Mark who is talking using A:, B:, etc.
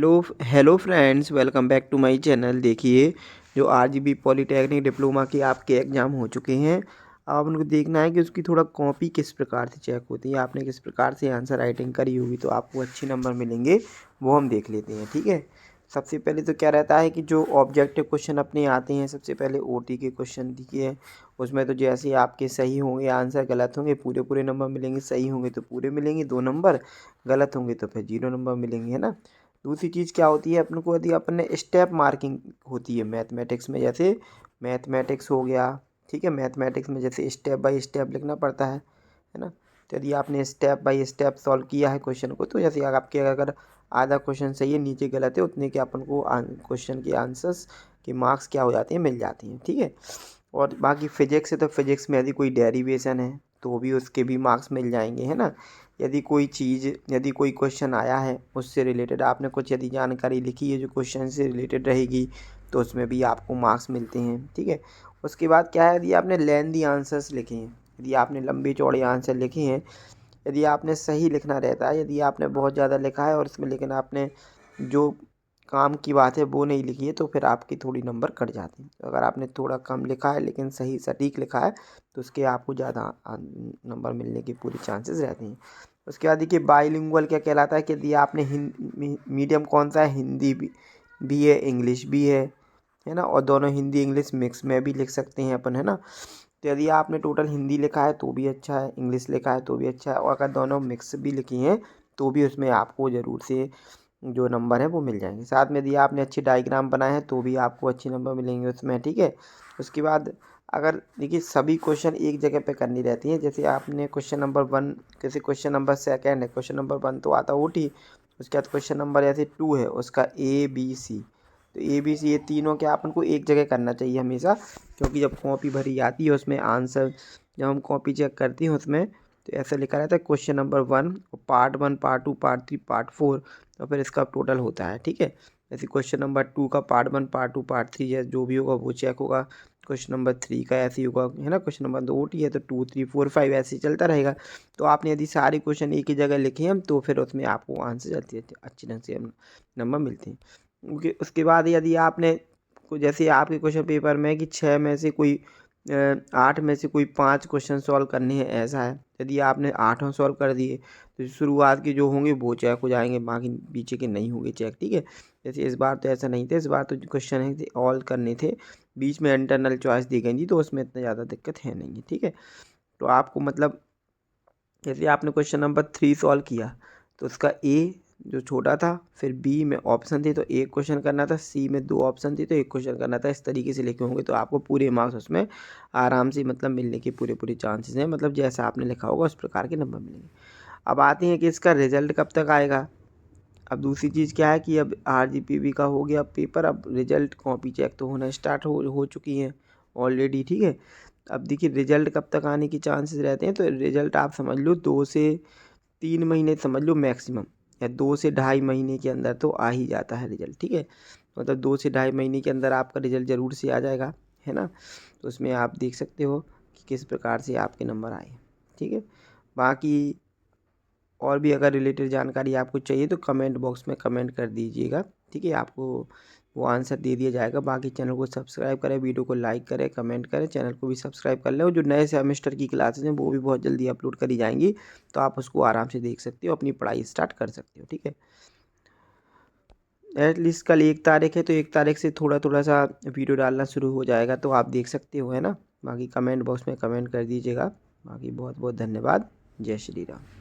A: Hello friends, welcome back to my channel. देखिए, जो RGB polytechnic diploma के आपके एग्ज़ाम हो चुके हैं, अब उनको देखना है कि उसकी थोड़ा कॉपी किस प्रकार से चेक होती है, आपने किस प्रकार से आंसर राइटिंग करी होगी तो आपको अच्छे नंबर मिलेंगे, वो हम देख लेते हैं। ठीक है, सबसे पहले तो क्या रहता है कि जो ऑब्जेक्टिव क्वेश्चन अपने आते हैं, सबसे पहले ओटी के क्वेश्चन दिए, उसमें तो जैसे आपके सही होंगे आंसर, गलत होंगे पूरे पूरे नंबर मिलेंगे, सही होंगे तो पूरे मिलेंगे 2 नंबर, गलत होंगे तो फिर 0 नंबर मिलेंगे, है ना। दूसरी चीज़ क्या होती है अपन को, यदि अपन ने स्टेप मार्किंग होती है मैथमेटिक्स में, जैसे मैथमेटिक्स हो गया, ठीक है, मैथमेटिक्स में जैसे स्टेप बाय स्टेप लिखना पड़ता है ना। तो यदि आपने स्टेप बाय स्टेप सॉल्व किया है क्वेश्चन को, तो जैसे आपके अगर आधा क्वेश्चन सही है नीचे गलत है, उतने के अपन को क्वेश्चन के आंसर्स के मार्क्स क्या हो जाते हैं, मिल जाती हैं। ठीक है, और बाकी फिजिक्स है तो फिजिक्स में यदि कोई डेरिवेशन है तो भी उसके भी मार्क्स मिल जाएंगे, है ना। यदि कोई क्वेश्चन आया है उससे रिलेटेड आपने कुछ यदि जानकारी लिखी है जो क्वेश्चन से रिलेटेड रहेगी, तो उसमें भी आपको मार्क्स मिलते हैं। ठीक है, उसके बाद क्या है, यदि आपने लेंदी आंसर्स लिखे हैं, यदि आपने लंबे चौड़े आंसर लिखे हैं, यदि आपने सही लिखना रहता है, यदि आपने बहुत ज़्यादा लिखा है और इसमें लेकिन आपने जो काम की बात है वो नहीं लिखी है, तो फिर आपकी थोड़ी नंबर कट जाती है। तो अगर आपने थोड़ा कम लिखा है लेकिन सही सटीक लिखा है, तो उसके आपको ज़्यादा नंबर मिलने की पूरी चांसेस रहती हैं। उसके बाद देखिए, बाइलिंगुअल क्या कहलाता है कि यदि आपने मीडियम कौन सा है, हिंदी भी है, इंग्लिश भी है ना, और दोनों हिंदी इंग्लिश मिक्स में भी लिख सकते हैं अपन, है ना। तो यदि आपने टोटल हिंदी लिखा है तो भी अच्छा है, इंग्लिश लिखा है तो भी अच्छा है, और अगर दोनों मिक्स भी लिखी हैं तो भी उसमें आपको ज़रूर से जो नंबर है वो मिल जाएंगे। साथ में यदि आपने अच्छी डायग्राम बनाए हैं तो भी आपको अच्छे नंबर मिलेंगे उसमें। ठीक है, उसके बाद अगर देखिए, सभी क्वेश्चन एक जगह पे करनी रहती हैं, जैसे आपने क्वेश्चन नंबर 1, जैसे क्वेश्चन नंबर 2 है, क्वेश्चन नंबर 1 तो आता ओटी, उसके बाद क्वेश्चन नंबर जैसे 2 है उसका ABC, तो ABC ये तीनों क्या अपन को एक जगह करना चाहिए हमेशा, क्योंकि जब कॉपी भरी जाती है उसमें आंसर, जब हम कॉपी चेक करते हैं उसमें तो ऐसा लिखा रहता है question number 1, part 1, part 2, part 3, part 4, तो फिर इसका टोटल होता है। ठीक है, जैसे क्वेश्चन नंबर 2 का पार्ट 1, पार्ट 2, पार्ट 3 है, जो भी होगा वो चेक होगा। क्वेश्चन नंबर 3 का ऐसे ही होगा, है ना। क्वेश्चन नंबर 2 ओटी है तो 2, 3, 4, 5 ऐसे ही चलता रहेगा। तो आपने यदि सारे क्वेश्चन एक ही जगह लिखे हैं तो फिर उसमें आपको आंसर अच्छी ढंग से नंबर मिलते हैं। उसके बाद यदि आपने जैसे आपके क्वेश्चन पेपर में कि 6 में से कोई 8 में से कोई 5 क्वेश्चन सॉल्व करने हैं, ऐसा है, यदि आपने 8 सॉल्व कर दिए तो शुरुआत के जो होंगे वो चेक हो जाएंगे, बाकी पीछे के नहीं होंगे चेक। ठीक है, जैसे इस बार तो ऐसा नहीं था, इस बार तो क्वेश्चन है ऑल करने थे, बीच में इंटरनल चॉइस दी गई थी, तो उसमें इतना ज़्यादा दिक्कत है नहीं है। ठीक है, तो आपको मतलब जैसे आपने क्वेश्चन नंबर 3 सॉल्व किया तो उसका ए जो छोटा था, फिर बी में ऑप्शन थे तो एक क्वेश्चन करना था, सी में 2 ऑप्शन थे तो एक क्वेश्चन करना था, इस तरीके से लिखे होंगे तो आपको पूरे मार्क्स उसमें आराम से मतलब मिलने के पूरे पूरे चांसेस हैं, मतलब जैसा आपने लिखा होगा उस प्रकार के नंबर मिलेंगे। अब आते हैं कि इसका रिजल्ट कब तक आएगा। अब दूसरी चीज़ क्या है कि अब आरजीपीवी का हो गया पेपर, अब रिजल्ट कॉपी चेक तो होना स्टार्ट हो चुकी है ऑलरेडी। ठीक है, अब देखिए रिजल्ट कब तक आने की चांसेस रहते हैं, तो रिजल्ट आप समझ लो 2 से 3 महीने समझ लो मैक्सिमम, या 2 से ढाई महीने के अंदर तो आ ही जाता है रिजल्ट। ठीक है, मतलब 2 से ढाई महीने के अंदर आपका रिजल्ट ज़रूर से आ जाएगा, है ना। तो उसमें आप देख सकते हो कि किस प्रकार से आपके नंबर आए। ठीक है, बाकी और भी अगर रिलेटेड जानकारी आपको चाहिए तो कमेंट बॉक्स में कमेंट कर दीजिएगा। ठीक है, आपको वो आंसर दे दिया जाएगा। बाकी चैनल को सब्सक्राइब करें, वीडियो को लाइक करें, कमेंट करें, चैनल को भी सब्सक्राइब कर लें, और जो नए सेमेस्टर की क्लासेस हैं वो भी बहुत जल्दी अपलोड करी जाएंगी, तो आप उसको आराम से देख सकते हो, अपनी पढ़ाई स्टार्ट कर सकते हो। ठीक है, एटलीस्ट कल 1 तारीख है तो 1 तारीख से थोड़ा थोड़ा सा वीडियो डालना शुरू हो जाएगा, तो आप देख सकते हो, है ना। बाकी कमेंट बॉक्स में कमेंट कर दीजिएगा। बाकी बहुत बहुत धन्यवाद। जय श्री राम।